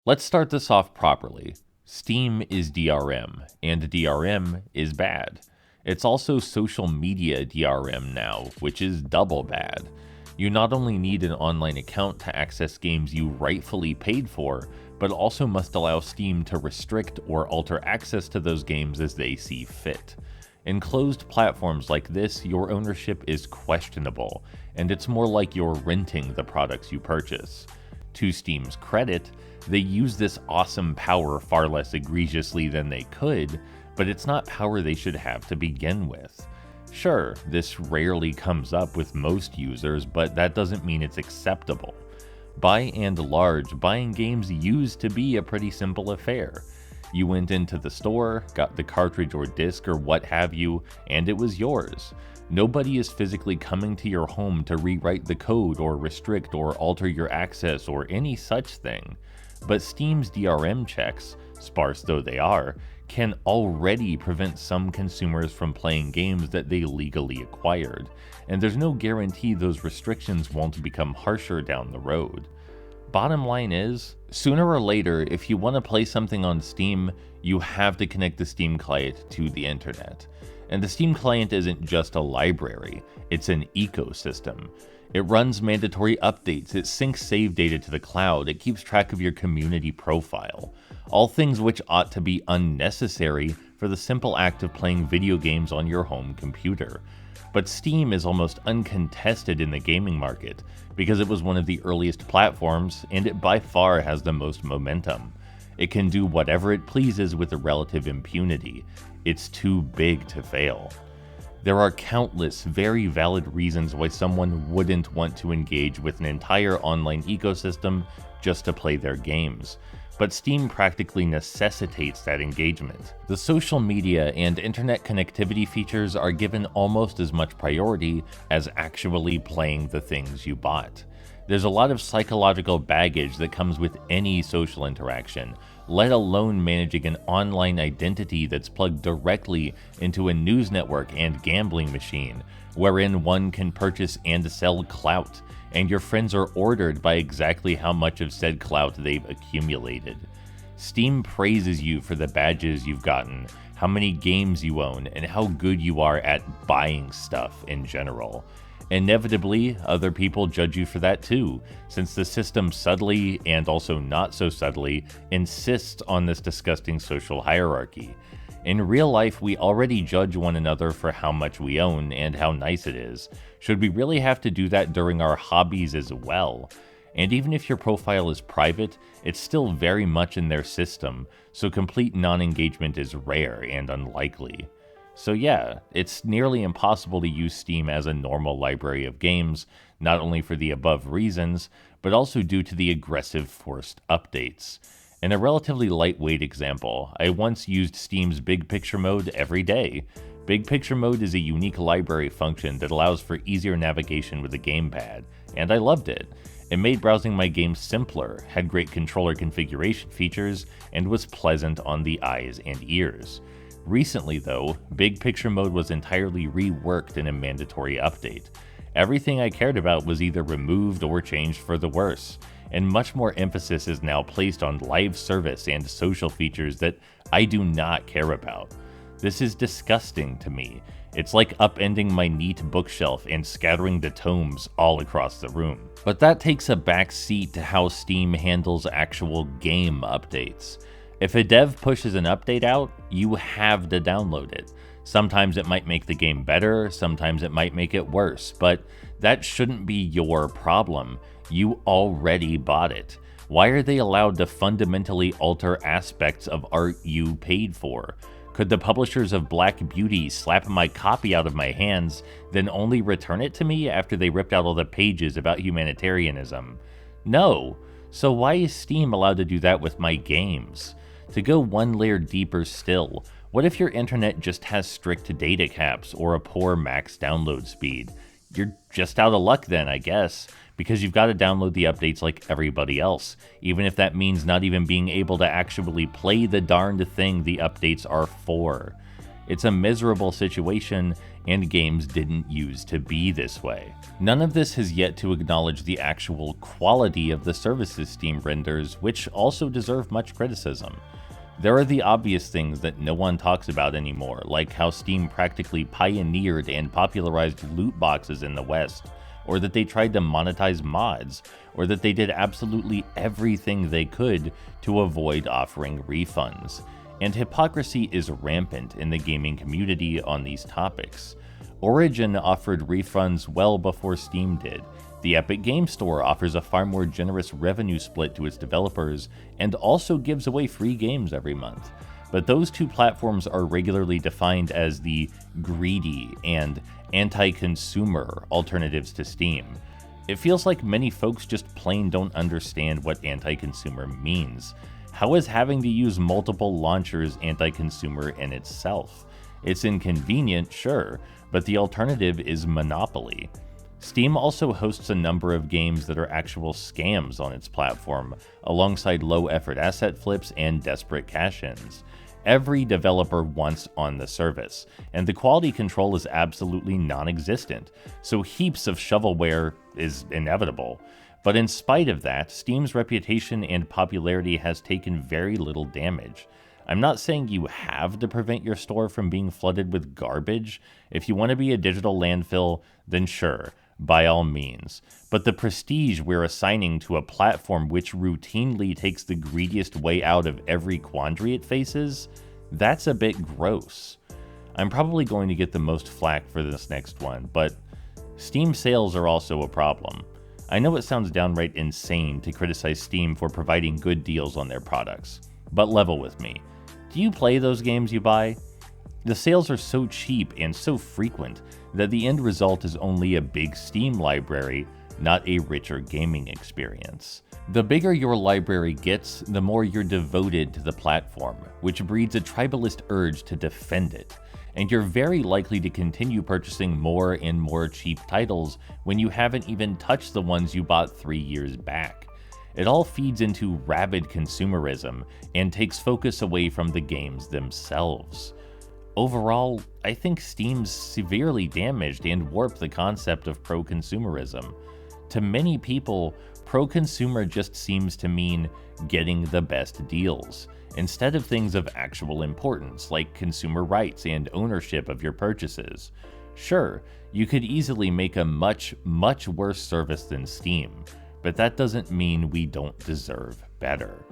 Let's start this off properly. Steam is DRM, and DRM is bad. It's also social media DRM now, which is double bad. You not only need an online account to access games you rightfully paid for, but also must allow Steam to restrict or alter access to those games as they see fit. In closed platforms like this, your ownership is questionable, and it's more like you're renting the products you purchase. To Steam's credit, they use this awesome power far less egregiously than they could, but it's not power they should have to begin with. Sure, this rarely comes up with most users, but that doesn't mean it's acceptable. By and large, buying games used to be a pretty simple affair. You went into the store, got the cartridge or disc or what have you, and it was yours. Nobody is physically coming to your home to rewrite the code or restrict or alter your access or any such thing. But Steam's DRM checks, sparse though they are, can already prevent some consumers from playing games that they legally acquired, and there's no guarantee those restrictions won't become harsher down the road. Bottom line is, sooner or later, if you want to play something on Steam, you have to connect the Steam client to the internet. And the Steam client isn't just a library, it's an ecosystem. It runs mandatory updates, it syncs save data to the cloud, it keeps track of your community profile. All things which ought to be unnecessary for the simple act of playing video games on your home computer. But Steam is almost uncontested in the gaming market, because it was one of the earliest platforms, and it by far has the most momentum. It can do whatever it pleases with a relative impunity. It's too big to fail. There are countless, very valid reasons why someone wouldn't want to engage with an entire online ecosystem just to play their games. But Steam practically necessitates that engagement. The social media and internet connectivity features are given almost as much priority as actually playing the things you bought. There's a lot of psychological baggage that comes with any social interaction, let alone managing an online identity that's plugged directly into a news network and gambling machine, wherein one can purchase and sell clout, and your friends are ordered by exactly how much of said clout they've accumulated. Steam praises you for the badges you've gotten, how many games you own, and how good you are at buying stuff in general. Inevitably, other people judge you for that too, since the system subtly, and also not so subtly, insists on this disgusting social hierarchy. In real life, we already judge one another for how much we own and how nice it is. Should we really have to do that during our hobbies as well? And even if your profile is private, it's still very much in their system, so complete non-engagement is rare and unlikely. So yeah, it's nearly impossible to use Steam as a normal library of games, not only for the above reasons, but also due to the aggressive forced updates. In a relatively lightweight example, I once used Steam's Big Picture mode every day. Big Picture mode is a unique library function that allows for easier navigation with the gamepad, and I loved it. It made browsing my games simpler, had great controller configuration features, and was pleasant on the eyes and ears. Recently though, Big Picture mode was entirely reworked in a mandatory update. Everything I cared about was either removed or changed for the worse, and much more emphasis is now placed on live service and social features that I do not care about. This is disgusting to me. It's like upending my neat bookshelf and scattering the tomes all across the room. But that takes a back seat to how Steam handles actual game updates. If a dev pushes an update out, you have to download it. Sometimes it might make the game better, sometimes it might make it worse, but that shouldn't be your problem. You already bought it. Why are they allowed to fundamentally alter aspects of art you paid for? Could the publishers of Black Beauty slap my copy out of my hands, then only return it to me after they ripped out all the pages about humanitarianism? No. So why is Steam allowed to do that with my games? To go one layer deeper still, what if your internet just has strict data caps or a poor max download speed? You're just out of luck then, I guess, because you've got to download the updates like everybody else, even if that means not even being able to actually play the darned thing the updates are for. It's a miserable situation, and games didn't use to be this way. None of this has yet to acknowledge the actual quality of the services Steam renders, which also deserve much criticism. There are the obvious things that no one talks about anymore, like how Steam practically pioneered and popularized loot boxes in the West, or that they tried to monetize mods, or that they did absolutely everything they could to avoid offering refunds. And hypocrisy is rampant in the gaming community on these topics. Origin offered refunds well before Steam did. The Epic Game Store offers a far more generous revenue split to its developers and also gives away free games every month. But those two platforms are regularly defined as the greedy and anti-consumer alternatives to Steam. It feels like many folks just plain don't understand what anti-consumer means. How is having to use multiple launchers anti-consumer in itself? It's inconvenient, sure, but the alternative is monopoly. Steam also hosts a number of games that are actual scams on its platform, alongside low-effort asset flips and desperate cash-ins. Every developer wants on the service, and the quality control is absolutely non-existent, so heaps of shovelware is inevitable. But in spite of that, Steam's reputation and popularity has taken very little damage. I'm not saying you have to prevent your store from being flooded with garbage. If you want to be a digital landfill, then sure, by all means. But the prestige we're assigning to a platform which routinely takes the greediest way out of every quandary it faces, that's a bit gross. I'm probably going to get the most flack for this next one, but Steam sales are also a problem. I know it sounds downright insane to criticize Steam for providing good deals on their products, but level with me. Do you play those games you buy? The sales are so cheap and so frequent that the end result is only a big Steam library, not a richer gaming experience. The bigger your library gets, the more you're devoted to the platform, which breeds a tribalist urge to defend it. And you're very likely to continue purchasing more and more cheap titles when you haven't even touched the ones you bought 3 years back. It all feeds into rabid consumerism and takes focus away from the games themselves. Overall, I think Steam's severely damaged and warped the concept of pro-consumerism. To many people, pro-consumer just seems to mean getting the best deals, instead of things of actual importance like consumer rights and ownership of your purchases. Sure, you could easily make a much worse service than Steam, but that doesn't mean we don't deserve better.